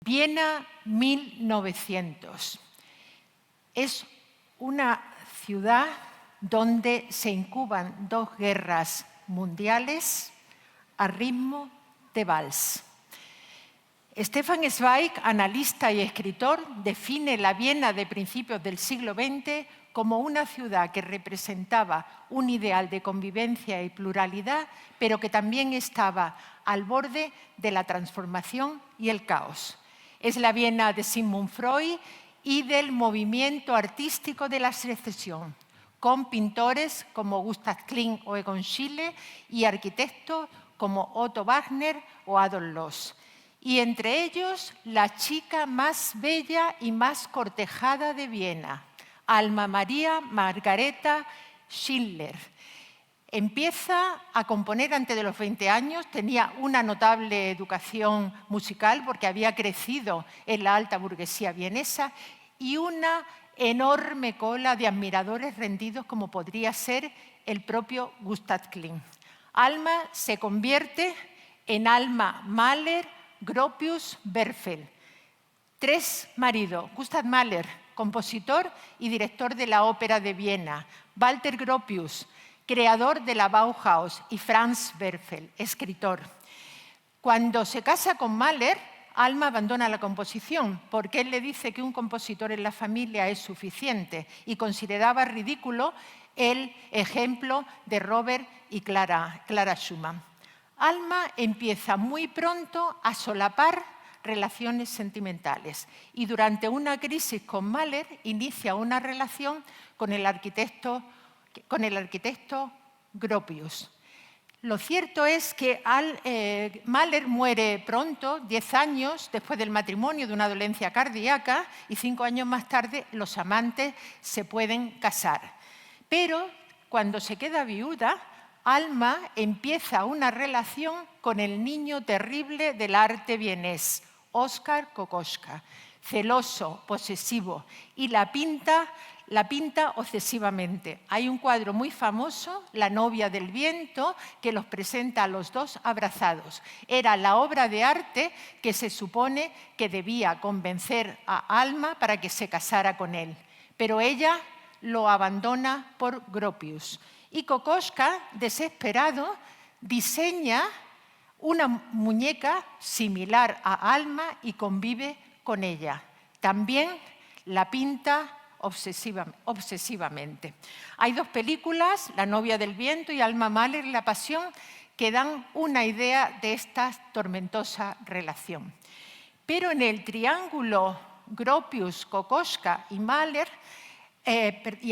Viena 1900. Es una ciudad donde se incuban dos guerras mundiales a ritmo de vals. Stefan Zweig, analista y escritor, define la Viena de principios del siglo XX como una ciudad que representaba un ideal de convivencia y pluralidad, pero que también estaba al borde de la transformación y el caos. Es la Viena de Sigmund Freud y del movimiento artístico de la secesión, con pintores como Gustav Klimt o Egon Schiele y arquitectos como Otto Wagner o Adolf Loos. Y entre ellos, la chica más bella y más cortejada de Viena, Alma Maria Margareta Schindler. Empieza a componer antes de los 20 años, tenía una notable educación musical porque había crecido en la alta burguesía vienesa y una enorme cola de admiradores rendidos como podría ser el propio Gustav Klimt. Alma se convierte en Alma Mahler Gropius Werfel. Tres maridos: Gustav Mahler, compositor y director de la Ópera de Viena; Walter Gropius, creador de la Bauhaus; y Franz Werfel, escritor. Cuando se casa con Mahler, Alma abandona la composición porque él le dice que un compositor en la familia es suficiente y consideraba ridículo el ejemplo de Robert y Clara Schumann. Alma empieza muy pronto a solapar relaciones sentimentales y durante una crisis con Mahler inicia una relación con el arquitecto Gropius. Lo cierto es que Mahler muere pronto, 10 años después del matrimonio, de una dolencia cardíaca, y 5 años más tarde los amantes se pueden casar. Pero cuando se queda viuda, Alma empieza una relación con el niño terrible del arte vienés, Oskar Kokoschka, celoso, posesivo, y la pinta obsesivamente. Hay un cuadro muy famoso, La novia del viento, que los presenta a los dos abrazados. Era la obra de arte que se supone que debía convencer a Alma para que se casara con él, pero ella lo abandona por Gropius. Y Kokoschka, desesperado, diseña una muñeca similar a Alma y convive con ella. También la pinta obsesivamente. Hay dos películas, La novia del viento y Alma Mahler, La pasión, que dan una idea de esta tormentosa relación. Pero en el triángulo Gropius, Kokoschka y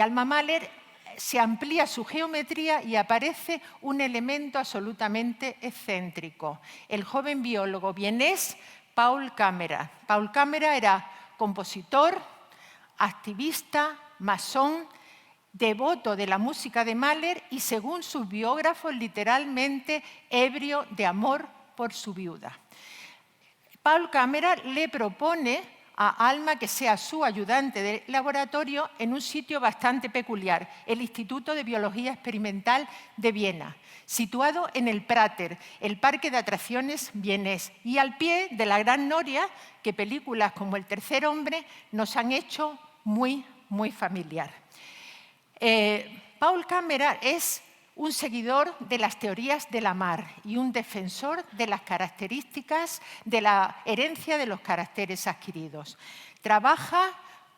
Alma Mahler se amplía su geometría y aparece un elemento absolutamente excéntrico: el joven biólogo vienés Paul Kammerer. Paul Kammerer era compositor, activista, masón, devoto de la música de Mahler y, según sus biógrafos, literalmente ebrio de amor por su viuda. Paul Kammerer le propone a Alma que sea su ayudante de laboratorio en un sitio bastante peculiar, el Instituto de Biología Experimental de Viena, situado en el Prater, el parque de atracciones vienés, y al pie de la Gran Noria, que películas como El tercer hombre nos han hecho muy, muy familiar. Paul Kammerer es un seguidor de las teorías de Lamarck y un defensor de las características de la herencia de los caracteres adquiridos. Trabaja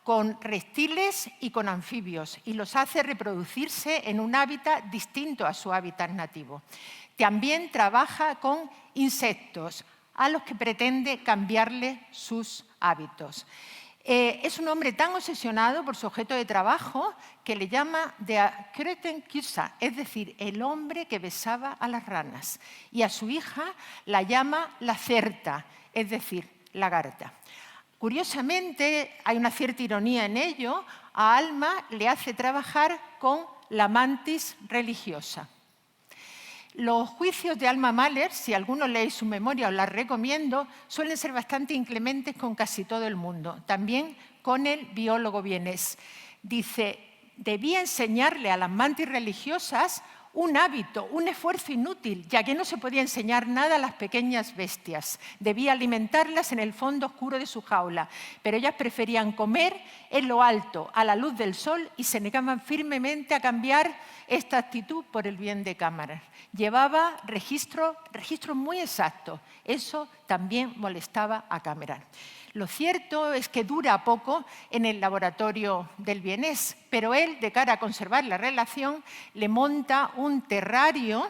con reptiles y con anfibios y los hace reproducirse en un hábitat distinto a su hábitat nativo. También trabaja con insectos a los que pretende cambiarle sus hábitos. Es un hombre tan obsesionado por su objeto de trabajo que le llama Der Krötenküsser, es decir, el hombre que besaba a las ranas. Y a su hija la llama la certa, es decir, lagarta. Curiosamente, hay una cierta ironía en ello, a Alma le hace trabajar con la mantis religiosa. Los juicios de Alma Mahler, si alguno lee su memoria, os las recomiendo, suelen ser bastante inclementes con casi todo el mundo, también con el biólogo vienés. Dice: debía enseñarle a las mantis religiosas un hábito, un esfuerzo inútil, ya que no se podía enseñar nada a las pequeñas bestias. Debía alimentarlas en el fondo oscuro de su jaula, pero ellas preferían comer en lo alto, a la luz del sol, y se negaban firmemente a cambiar esta actitud por el bien de Cameron. Llevaba registros muy exactos. Eso también molestaba a Cameron. Lo cierto es que dura poco en el laboratorio del vienés, pero él, de cara a conservar la relación, le monta un terrario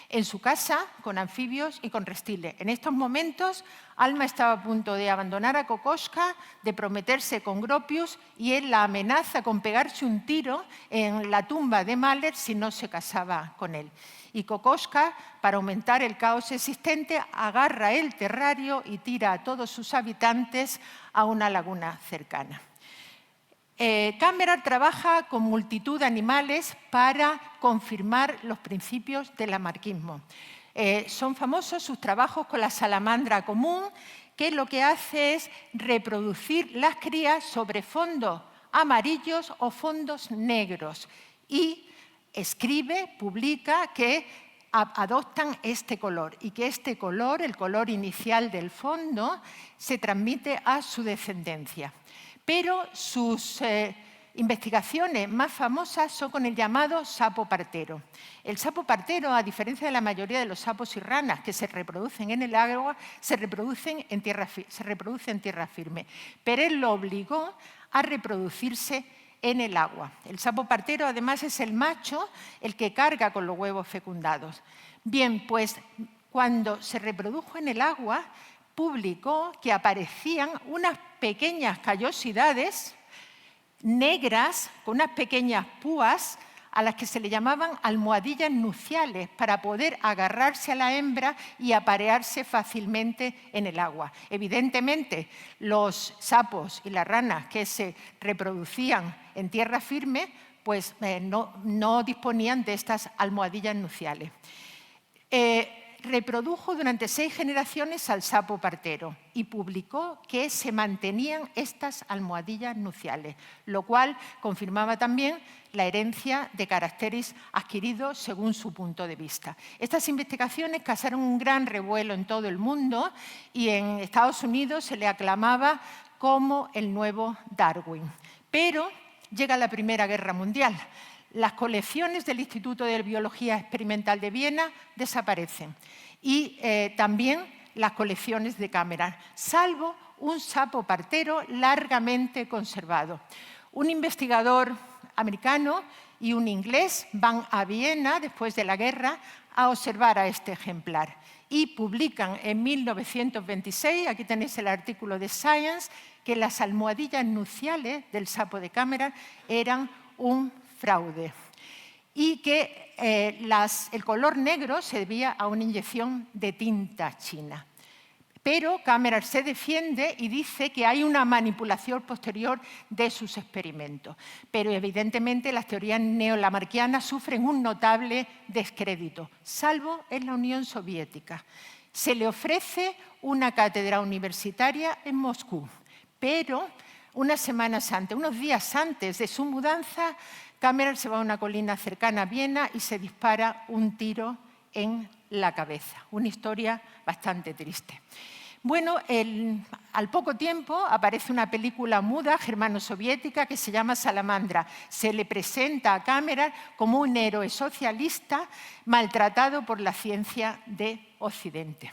en su casa con anfibios y con reptiles. En estos momentos, Alma estaba a punto de abandonar a Kokoschka, de prometerse con Gropius, y él la amenaza con pegarse un tiro en la tumba de Mahler si no se casaba con él. Y Kokoschka, para aumentar el caos existente, agarra el terrario y tira a todos sus habitantes a una laguna cercana. Kammerer trabaja con multitud de animales para confirmar los principios del lamarckismo. Son famosos sus trabajos con la salamandra común, que lo que hace es reproducir las crías sobre fondos amarillos o fondos negros, y escribe, publica que adoptan este color y que este color, el color inicial del fondo, se transmite a su descendencia. Pero sus investigaciones más famosas son con el llamado sapo partero. El sapo partero, a diferencia de la mayoría de los sapos y ranas que se reproducen en el agua, se reproduce en tierra firme. Pero él lo obligó a reproducirse en el agua. El sapo partero, además, es el macho el que carga con los huevos fecundados. Bien, pues cuando se reprodujo en el agua, publicó que aparecían unas pequeñas callosidades negras con unas pequeñas púas a las que se le llamaban almohadillas nupciales, para poder agarrarse a la hembra y aparearse fácilmente en el agua. Evidentemente, los sapos y las ranas que se reproducían en tierra firme pues no disponían de estas almohadillas nupciales. Reprodujo durante 6 generaciones al sapo partero y publicó que se mantenían estas almohadillas nupciales, lo cual confirmaba también la herencia de caracteres adquiridos según su punto de vista. Estas investigaciones causaron un gran revuelo en todo el mundo y en Estados Unidos se le aclamaba como el nuevo Darwin. Pero llega la Primera Guerra Mundial. Las colecciones del Instituto de Biología Experimental de Viena desaparecen y también las colecciones de Kammerer, salvo un sapo partero largamente conservado. Un investigador americano y un inglés van a Viena después de la guerra a observar a este ejemplar y publican en 1926, aquí tenéis el artículo de Science, que las almohadillas nupciales del sapo de Kammerer eran un fraude y que el color negro se debía a una inyección de tinta china. Pero Kammerer se defiende y dice que hay una manipulación posterior de sus experimentos. Pero evidentemente las teorías neolamarckianas sufren un notable descrédito, salvo en la Unión Soviética. Se le ofrece una cátedra universitaria en Moscú, pero unos días antes de su mudanza, Kammerer se va a una colina cercana a Viena y se dispara un tiro en la cabeza. Una historia bastante triste. Bueno, al poco tiempo aparece una película muda germano-soviética que se llama Salamandra. Se le presenta a Kammerer como un héroe socialista maltratado por la ciencia de Occidente.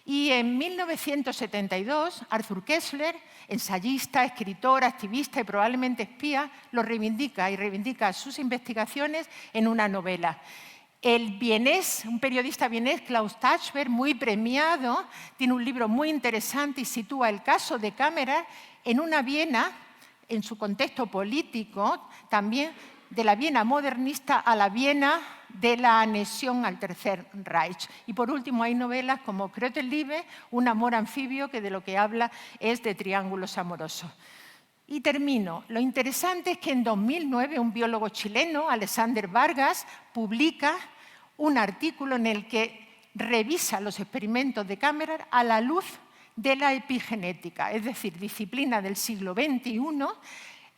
Y en 1972, Arthur Koestler, ensayista, escritor, activista y probablemente espía, lo reivindica y reivindica sus investigaciones en una novela. El vienés, un periodista vienés, Klaus Tachberg, muy premiado, tiene un libro muy interesante y sitúa el caso de Kammerer en una Viena, en su contexto político, también de la Viena modernista a la Viena de la anexión al Tercer Reich. Y por último hay novelas como Krötenliebe, un amor anfibio, que de lo que habla es de triángulos amorosos. Y termino. Lo interesante es que en 2009 un biólogo chileno, Alexander Vargas, publica un artículo en el que revisa los experimentos de Kammerer a la luz de la epigenética, es decir, disciplina del siglo XXI,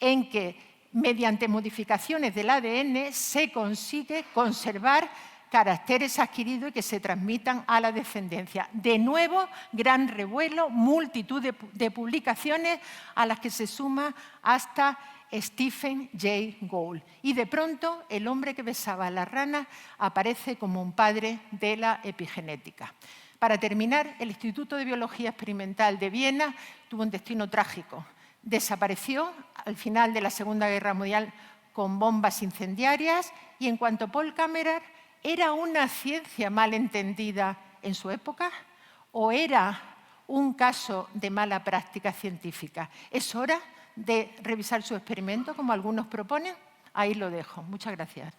en que mediante modificaciones del ADN se consigue conservar caracteres adquiridos y que se transmitan a la descendencia. De nuevo, gran revuelo, multitud de publicaciones a las que se suma hasta Stephen Jay Gould. Y de pronto, el hombre que besaba a las ranas aparece como un padre de la epigenética. Para terminar, el Instituto de Biología Experimental de Viena tuvo un destino trágico. Desapareció al final de la Segunda Guerra Mundial con bombas incendiarias y en cuanto a Paul Kammerer, ¿era una ciencia mal entendida en su época o era un caso de mala práctica científica? ¿Es hora de revisar su experimento, como algunos proponen? Ahí lo dejo. Muchas gracias.